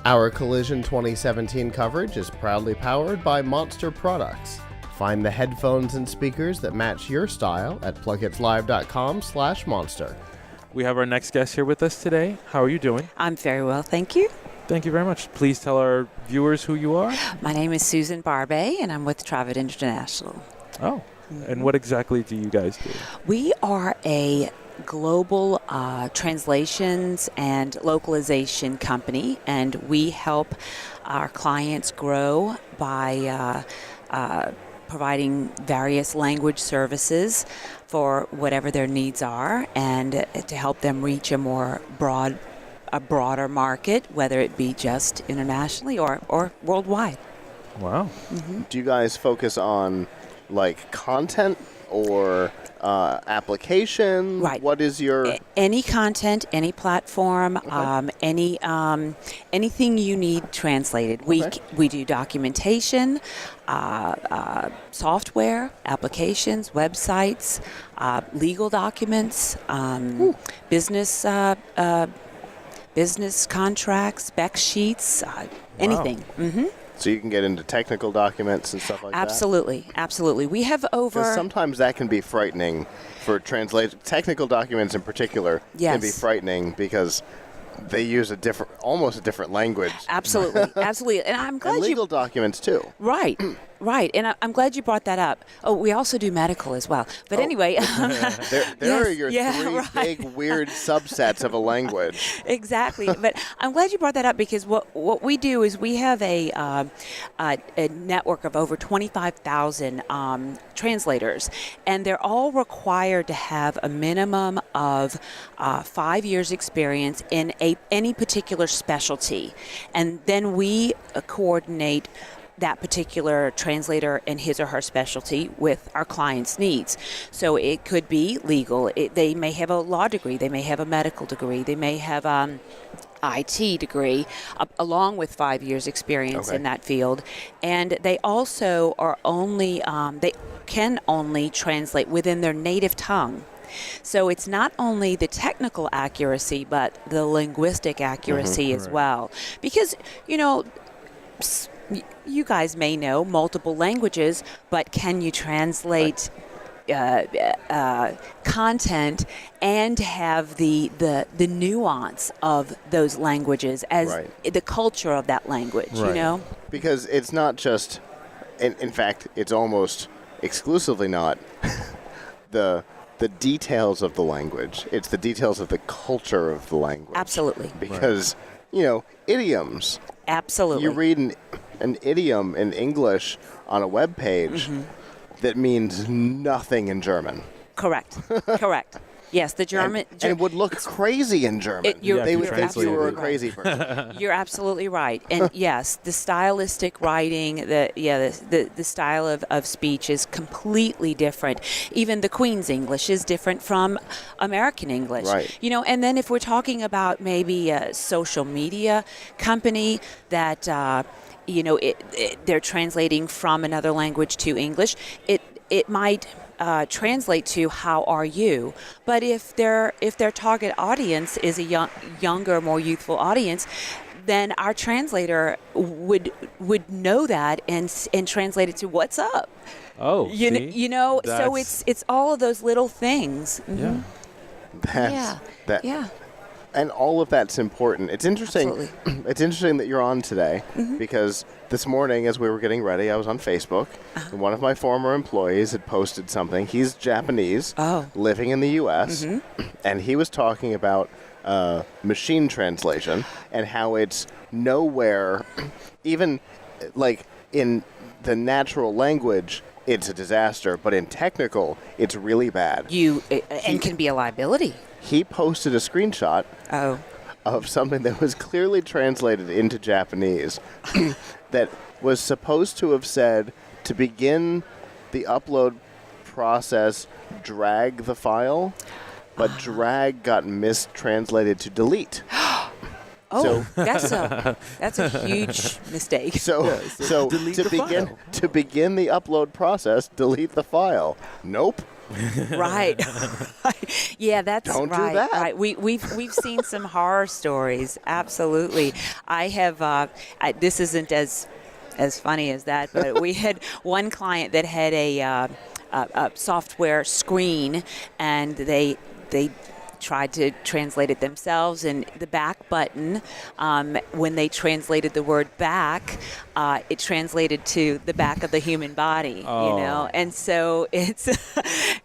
Our Collision 2017 coverage is proudly powered by Monster Products. Find the headphones and speakers that match your style at PLUGHITZlive.com/monster. We have our next guest here with us today. How are you doing? I'm very well, thank you. Thank you very much. Please tell our viewers who you are. My name is Susan Barbet, and I'm with Travod International. Oh, and what exactly do you guys do? We are a global translations and localization company, and we help our clients grow by providing various language services for whatever their needs are, and to help them reach a broader market, whether it be just internationally or worldwide. Wow. Mm-hmm. Do you guys focus on like content or application? Right. What is your any content, any platform, okay. Anything you need translated. Okay. We do documentation, software, applications, websites, legal documents, business contracts, spec sheets, anything. Mm-hmm. So you can get into technical documents and stuff like Absolutely. We have over... Because sometimes that can be frightening for technical documents in particular. Yes. Can be frightening because they use almost a different language. Absolutely. And I'm glad and legal documents too. Right. And I'm glad you brought that up. Oh, we also do medical as well. But anyway. there are your three big weird subsets of a language. Exactly. But I'm glad you brought that up because what we do is we have a network of over 25,000 translators, and they're all required to have a minimum of 5 years experience in any particular specialty. And then we coordinate that particular translator and his or her specialty with our client's needs. So it could be legal. They may have a law degree. They may have a medical degree. They may have IT degree along with 5 years experience in that field. And they also are they can only translate within their native tongue. So it's not only the technical accuracy, but the linguistic accuracy as well. Because, you guys may know multiple languages, but can you translate content and have the nuance of those languages as the culture of that language, Because it's not just, in fact, it's almost exclusively not the details of the language. It's the details of the culture of the language. Absolutely. Because, idioms. Absolutely. You read an idiom in English on a web page that means nothing in German. Correct. Yes, the German... And it would look crazy in German. They would think you were a crazy person. You're absolutely right. And yes, the stylistic writing, the style of speech is completely different. Even the Queen's English is different from American English. Right. And then if we're talking about maybe a social media company that, they're translating from another language to English, it might... translate to "How are you?" But if their target audience is a younger, more youthful audience, then our translator would know that and translate it to "What's up?" Oh, so it's all of those little things. Yeah. And all of that's important. It's interesting. Absolutely. It's interesting that you're on today because this morning, as we were getting ready, I was on Facebook, and one of my former employees had posted something. He's Japanese, living in the U.S., and he was talking about machine translation and how it's nowhere, even like in the natural language, it's a disaster, but in technical, it's really bad. And can be a liability. He posted a screenshot of something that was clearly translated into Japanese that was supposed to have said, to begin the upload process, drag the file, but drag got mistranslated to delete. That's a huge mistake. So to begin the upload process, delete the file. Nope. Right. Yeah, that's Don't do right. that. Right. We've seen some horror stories. Absolutely. I have. This isn't as funny as that, but we had one client that had a software screen, and they tried to translate it themselves, and the back button, when they translated the word back, it translated to the back of the human body, and so it's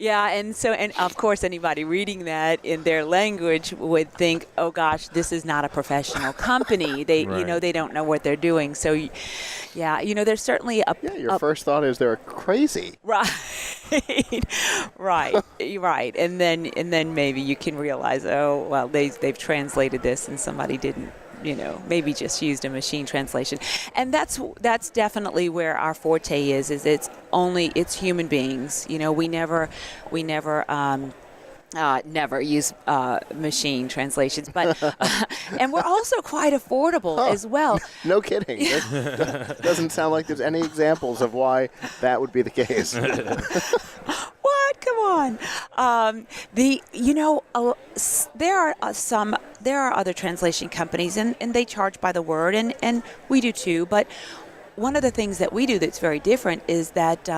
and of course anybody reading that in their language would think, oh gosh, this is not a professional company. They Right. they don't know what they're doing. So there's certainly Your first thought is they're crazy. Right, right, and then maybe you can realize, oh well, they've translated this and somebody didn't, maybe just used a machine translation, and that's definitely where our forte is. It's human beings. We never never use machine translations, but and we're also quite affordable as well. No kidding. It doesn't sound like there's any examples of why that would be the case. What? Come on. There are other translation companies, and they charge by the word, and we do too. But one of the things that we do that's very different is that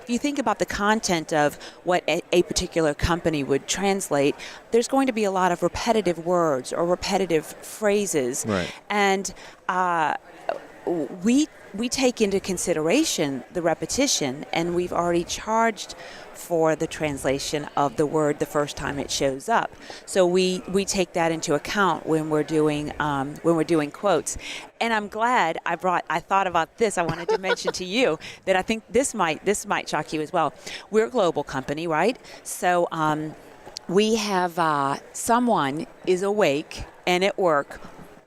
if you think about the content of what a particular company would translate, there's going to be a lot of repetitive words or repetitive phrases. Right. And we take into consideration the repetition, and we've already charged for the translation of the word the first time it shows up. So we take that into account when we're doing quotes. And I'm glad I thought about this. I wanted to mention to you that I think this might shock you as well. We're a global company, right? So we have someone is awake and at work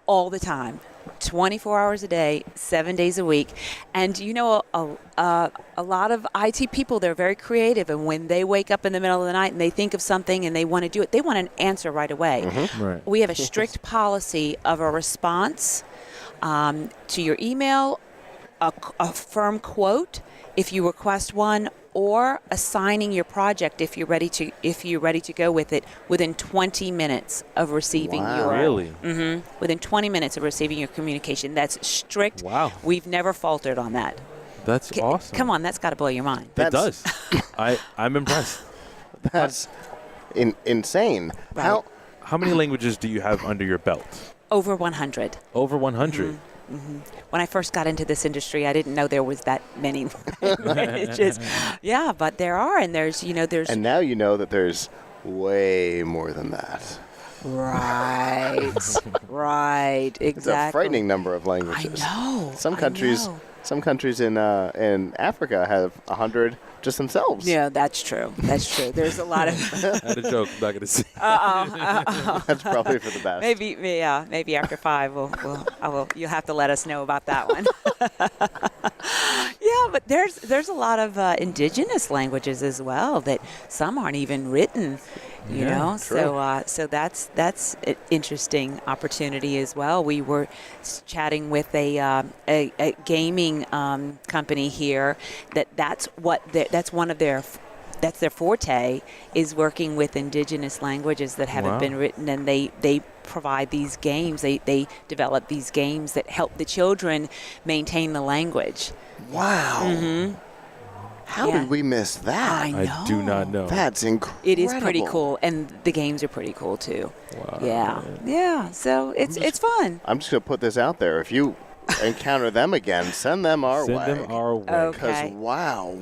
all the time. 24 hours a day, 7 days a week. And a lot of IT people, they're very creative, and when they wake up in the middle of the night and they think of something and they want to do it, they want an answer right away. Mm-hmm. Right. We have a strict policy of a response to your email, a firm quote if you request one, or assigning your project if you're ready to go with it within 20 minutes of receiving Wow. Really? within 20 minutes of receiving your communication. That's strict. Wow. We've never faltered on that. That's awesome. Come on, that's got to blow your mind. It does. I'm impressed. That's insane. Right. How many languages do you have under your belt? Over 100. Over 100. When I first got into this industry, I didn't know there was that many languages. Yeah, but there are, and there's. And now you know that there's way more than that. Right, right, exactly. It's a frightening number of languages. I know. Some countries in Africa have 100 just themselves. Yeah, that's true. That's true. There's a lot of. I had a joke. I'm not going to say. That's probably for the best. Maybe after 5, you'll have to let us know about that one. Yeah, but there's a lot of indigenous languages as well that some aren't even written. Yeah, true. So that's an interesting opportunity as well. We were chatting with a gaming company here that's their forte, is working with indigenous languages that haven't been written, and they provide these games. They develop these games that help the children maintain the language. Wow. Mm-hmm. How did we miss that? I know. I do not know. That's incredible. It is pretty cool, and the games are pretty cool too. Wow. Yeah. So it's fun. I'm just going to put this out there. If you encounter them again, send them our way. Send them our way. Okay. Because, wow,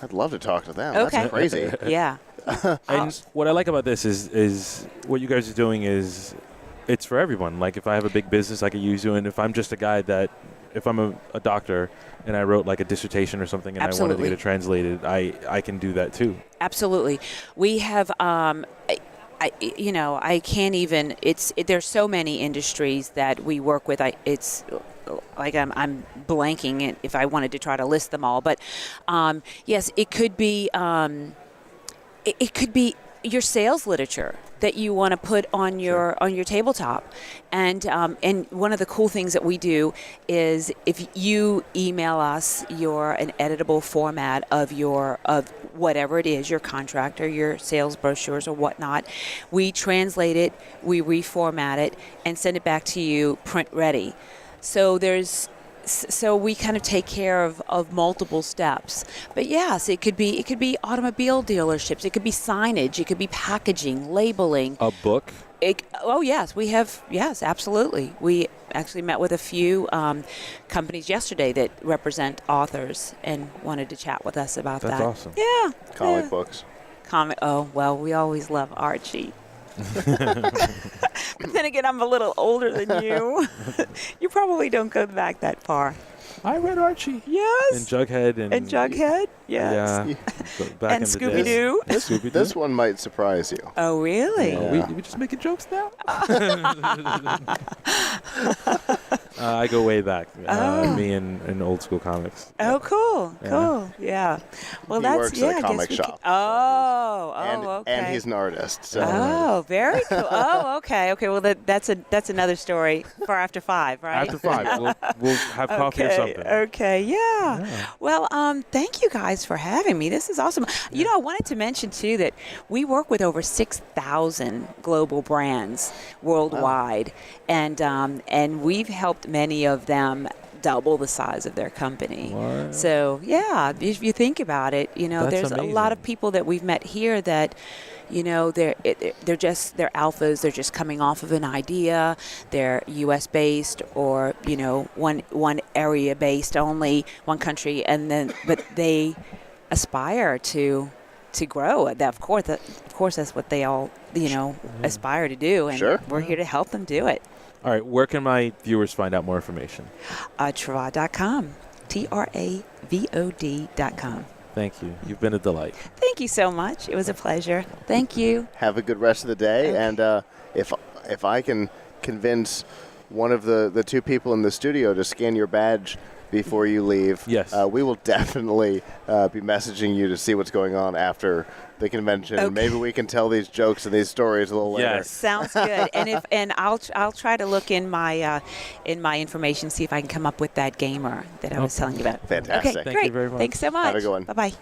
I'd love to talk to them. Okay. That's crazy. Yeah. And what I like about this is what you guys are doing is it's for everyone. Like if I have a big business, I could use you, and if I'm just a guy if I'm a doctor and I wrote like a dissertation or something and Absolutely. I wanted to get it translated, I can do that too. Absolutely. We have I can't even. There's so many industries that we work with. It's like I'm blanking if I wanted to try to list them all. But yes, it could be. It could be your sales literature that you want to put on your tabletop. And one of the cool things that we do is if you email us an editable format of whatever it is, your contract or your sales brochures or whatnot, we translate it, we reformat it, and send it back to you print ready. So we kind of take care of multiple steps. But yes, it could be automobile dealerships, it could be signage, it could be packaging, labeling. A book? Yes, absolutely. We actually met with a few companies yesterday that represent authors and wanted to chat with us about that. That's awesome. Yeah. Comic books. Oh, well, we always love Archie. But then again, I'm a little older than you. You probably don't go back that far. I read Archie. Yes. And Jughead. And Jughead. Yes. Yeah. Back and in the Scooby-Doo. Scooby-Doo. This one might surprise you. Oh, really? Yeah. We just making jokes now? I go way back. Me and old school comics. Oh, cool. Yeah. Cool. Yeah. Well, He works at a comic shop. Okay. And he's an artist. So. Oh, very cool. Oh, okay. Okay. Well, that's another story for after 5, right? After 5, we'll have coffee or something. Okay. Yeah. Well, thank you guys for having me. This is awesome. You know, I wanted to mention too that we work with over 6,000 global brands worldwide, and we've helped many of them double the size of their company. What? So yeah, if you think about it, That's there's amazing. a lot of people that we've met here that, they're alphas. They're just coming off of an idea. They're U.S. based or one area based only, one country, but they aspire to grow. Of course, that's what they all aspire to do, and Sure. we're here to help them do it. All right, where can my viewers find out more information? Travod.com. Travod.com. Thank you. You've been a delight. Thank you so much. It was a pleasure. Thank you. Have a good rest of the day. Okay. And if I can convince one of the two people in the studio to scan your badge before you leave, Yes. We will definitely be messaging you to see what's going on after the convention. Okay. And maybe we can tell these jokes and these stories a little later. Yes. Sounds good. And I'll try to look in my information, see if I can come up with that gamer that I was telling you about. Fantastic. Okay, Thank great. you very much. Thanks so much. Have a good one. Bye-bye.